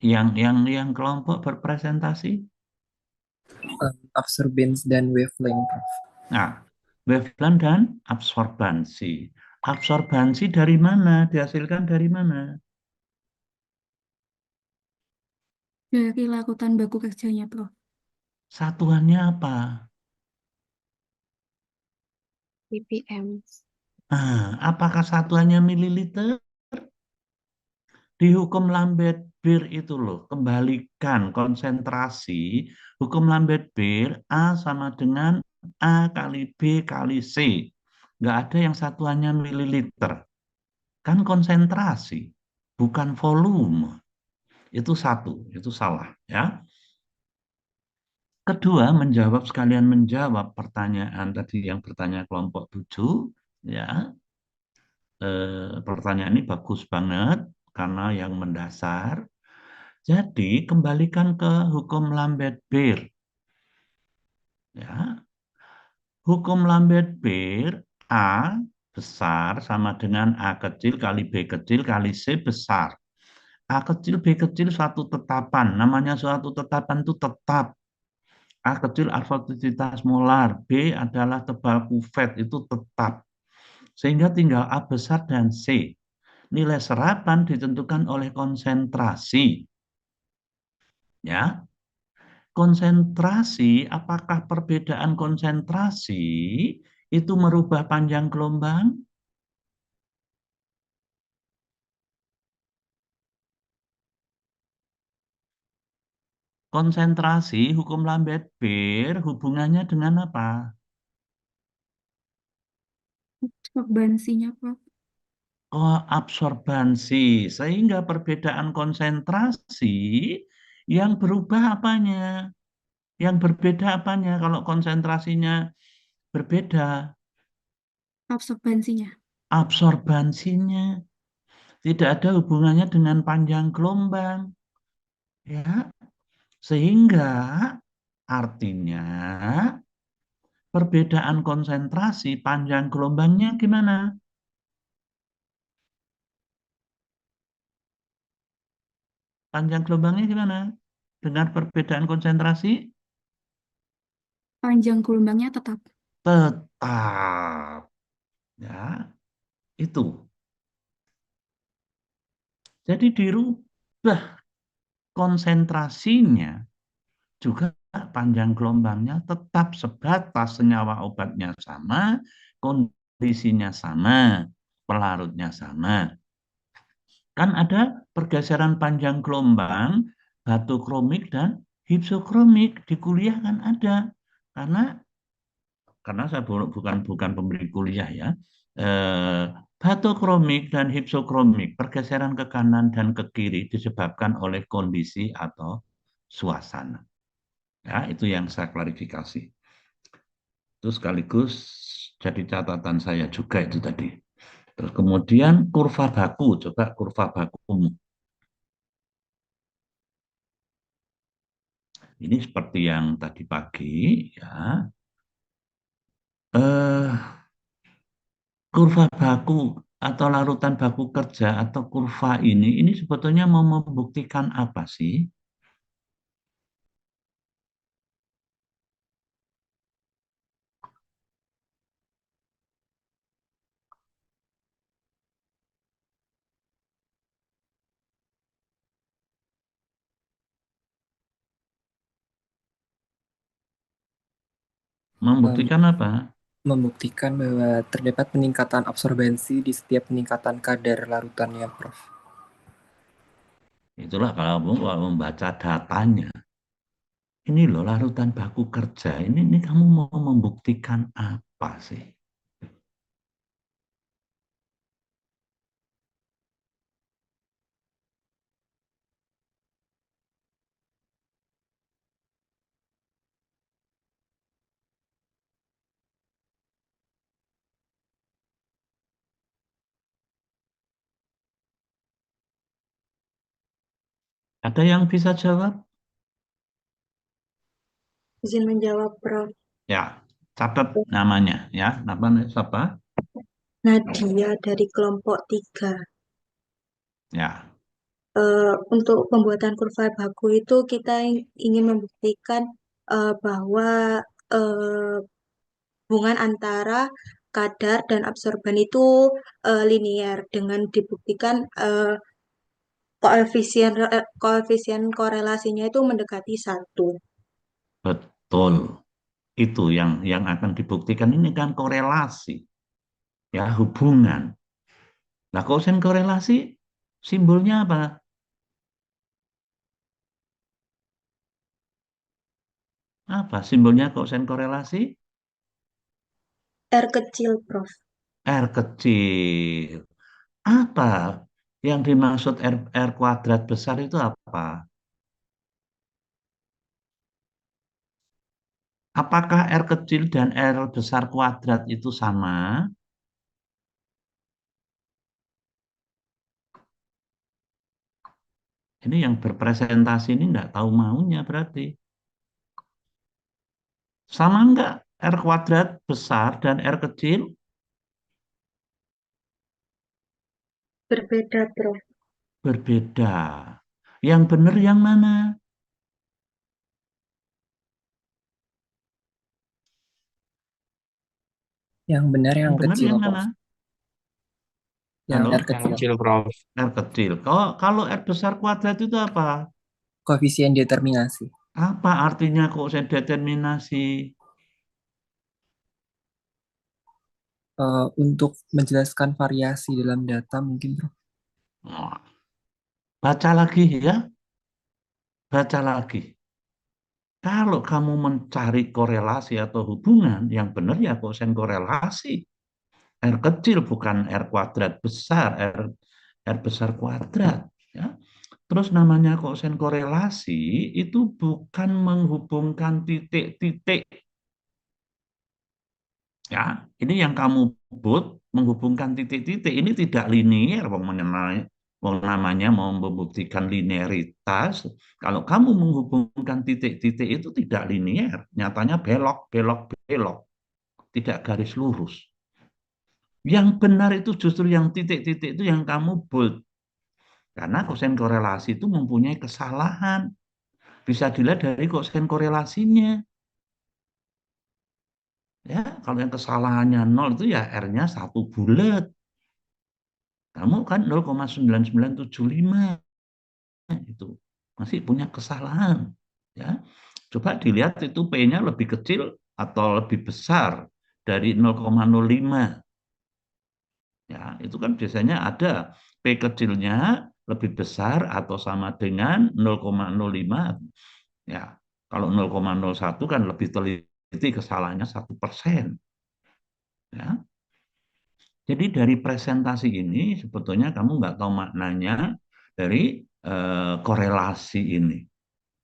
Yang kelompok berpresentasi. Absorbance dan wavelength, Prof. Nah, wavelet dan absorbansi. Absorbansi dari mana? Dihasilkan dari mana? Dari larutan baku kerjanya, Prof. Satuannya apa? ppm. Apakah satuannya mililiter? Di hukum Lambert-Beer itu loh, kembalikan konsentrasi hukum Lambert-Beer A sama dengan A kali B kali C. Nggak ada yang satuannya mililiter. Kan konsentrasi, bukan volume. Itu satu, itu salah ya. Kedua, sekalian menjawab pertanyaan tadi yang bertanya kelompok 7 ya. Pertanyaan ini bagus banget karena yang mendasar. Jadi kembalikan ke hukum Lambert-Beer. Ya, hukum Lambert-Beer A besar sama dengan A kecil kali B kecil kali C besar. A kecil B kecil suatu tetapan. Namanya suatu tetapan itu tetap. A kecil absolutivitas molar, B adalah tebal kuvvet itu tetap. Sehingga tinggal A besar dan C. Nilai serapan ditentukan oleh konsentrasi. Ya, konsentrasi, apakah perbedaan konsentrasi itu merubah panjang gelombang? Konsentrasi, hukum Lambert-Beer, hubungannya dengan apa? Absorbansinya, Prof. Absorbansi, sehingga perbedaan konsentrasi yang berubah apanya? Yang berbeda apanya kalau konsentrasinya berbeda? Absorbansinya. Absorbansinya tidak ada hubungannya dengan panjang gelombang, ya. Sehingga artinya perbedaan konsentrasi panjang gelombangnya gimana? Panjang gelombangnya gimana? Dengan perbedaan konsentrasi Panjang gelombangnya tetap. tetap, ya, itu. Jadi dirubah konsentrasinya juga panjang gelombangnya tetap sebatas senyawa obatnya sama, kondisinya sama, pelarutnya sama. Kan ada pergeseran panjang gelombang, batokromik dan hipsokromik di kuliah kan ada. Karena saya bukan pemberi kuliah ya. Eh, Batokromik dan hipsokromik, pergeseran ke kanan dan ke kiri disebabkan oleh kondisi atau suasana. Ya, itu yang saya klarifikasi. Itu sekaligus jadi catatan saya juga itu tadi. Terus kemudian kurva baku, coba kurva baku. Ini seperti yang tadi pagi ya. Eh, Kurva baku atau larutan baku kerja atau kurva ini sebetulnya mau membuktikan apa sih? Mem- Membuktikan apa? Membuktikan bahwa terdapat peningkatan absorbensi di setiap peningkatan kadar larutannya, Prof. Itulah kalau membaca datanya. Ini loh larutan baku kerja. Ini kamu mau membuktikan apa sih? Ada yang bisa jawab? Izin menjawab, Prof. Ya, catat namanya ya. Namanya siapa? Nadia dari kelompok 3. Ya. untuk pembuatan kurva baku itu kita ingin membuktikan bahwa eh, hubungan antara kadar dan absorban itu linear dengan dibuktikan koefisien korelasinya itu mendekati 1. Betul. Itu yang akan dibuktikan ini kan korelasi, ya, hubungan. Nah, kosen korelasi simbolnya apa? Apa simbolnya kosen korelasi? R kecil, Prof. R kecil. Apa yang dimaksud R kuadrat besar itu apa? Apakah R kecil dan R besar kuadrat itu sama? Ini yang berpresentasi ini nggak tahu maunya berarti. Sama nggak R kuadrat besar dan R kecil? Berbeda, Prof. Berbeda. Yang benar yang mana? Yang benar Yang yang benar kecil, yang Prof. mana? Yang Halo? R kecil. Kecil, Prof. R kecil. Kalau R besar kuadrat itu apa? Koefisien determinasi. Apa artinya koefisien determinasi? Untuk menjelaskan variasi dalam data mungkin, Prof. Nah, baca lagi ya, baca lagi. Kalau kamu mencari korelasi atau hubungan, yang benar ya koefisien korelasi. R kecil bukan R kuadrat besar, R besar kuadrat. Ya. Terus namanya koefisien korelasi itu bukan menghubungkan titik-titik. Ya, ini yang kamu sebut menghubungkan titik-titik ini tidak linear, namanya mau membuktikan linearitas. Kalau kamu menghubungkan titik-titik itu tidak linear, nyatanya belok, belok, belok, tidak garis lurus. Yang benar itu justru yang titik-titik itu yang kamu bold. Karena koefisien korelasi itu mempunyai kesalahan. Bisa dilihat dari koefisien korelasinya. Ya, kalau yang kesalahannya 0 itu ya R-nya 1 bulat. Kamu kan 0,9975 itu masih punya kesalahan. Ya, coba dilihat itu P-nya lebih kecil atau lebih besar dari 0,05. Ya, itu kan biasanya ada P kecilnya lebih besar atau sama dengan 0,05. Ya, kalau 0,01 kan lebih teliti kesalahannya 1%. Ya. Jadi dari presentasi ini sebetulnya kamu nggak tahu maknanya dari korelasi ini.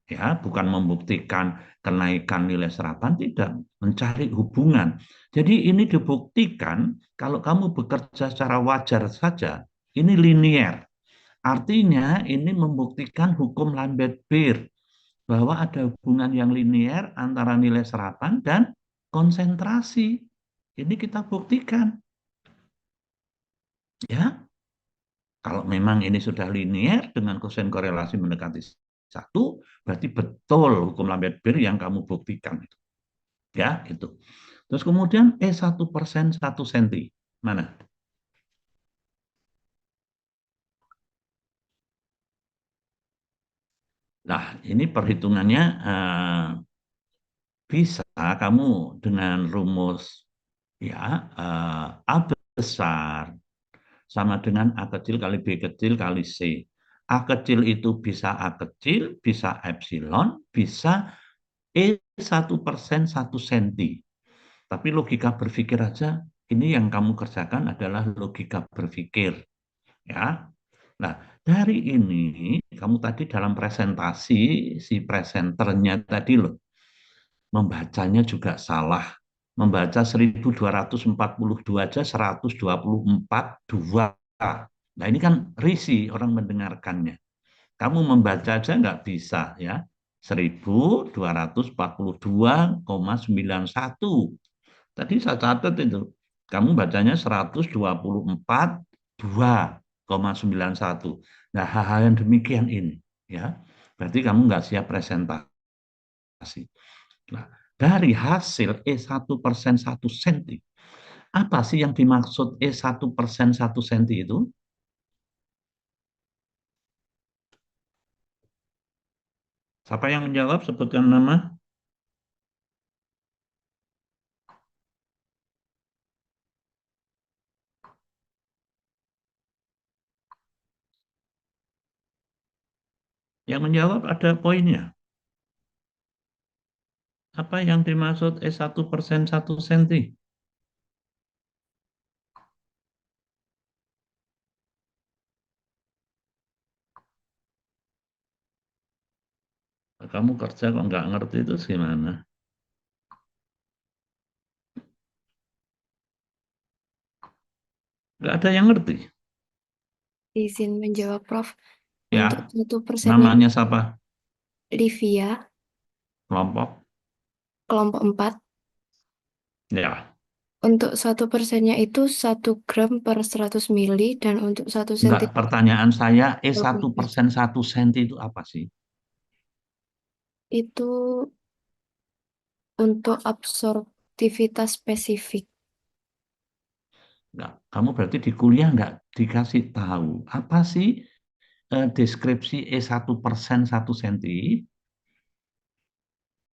Ya, bukan membuktikan kenaikan nilai serapan, tidak, mencari hubungan. Jadi ini dibuktikan kalau kamu bekerja secara wajar saja, ini linear. Artinya ini membuktikan hukum Lambert-Beer bahwa ada hubungan yang linear antara nilai serapan dan konsentrasi. Ini kita buktikan. Ya, kalau memang ini sudah linear dengan koefisien korelasi mendekati 1, berarti betul hukum Lambert-Beer yang kamu buktikan. Ya, itu. Terus kemudian E1% 1 senti. Mana? Nah, ini perhitungannya bisa kamu dengan rumus ya A besar sama dengan A kecil kali B kecil kali C. A kecil itu bisa A kecil, bisa epsilon, bisa E1% 1 senti. Tapi logika berpikir aja, ini yang kamu kerjakan adalah logika berpikir. Ya. Nah, dari ini, kamu tadi dalam presentasi, si presenternya tadi loh, membacanya juga salah. Membaca 1242 aja 124,2. Nah, ini kan risih orang mendengarkannya. Kamu membaca aja nggak bisa ya. 1242,91. Tadi saya catat itu. Kamu bacanya 124,2,91. Nah, hal-hal yang demikian ini, ya, berarti kamu nggak siap presentasi. Nah, dari hasil E1% 1 senti, apa sih yang dimaksud E1% 1 senti itu? Siapa yang menjawab? Sebutkan nama. Yang menjawab ada poinnya. Apa yang dimaksud E1% 1 senti? Kamu kerja kok nggak ngerti itu gimana? Nggak ada yang ngerti. Izin menjawab, Prof. Untuk Ya, 1%-nya namanya siapa? Livia, Kelompok? kelompok 4. Ya, Untuk 1%-nya itu 1 gram per 100 mili, dan untuk 1 enggak. senti Pertanyaan saya, E1% 1 senti itu apa sih? itu untuk absorptivitas spesifik. Enggak. Kamu berarti di kuliah nggak dikasih tahu apa sih deskripsi E1% 1 senti?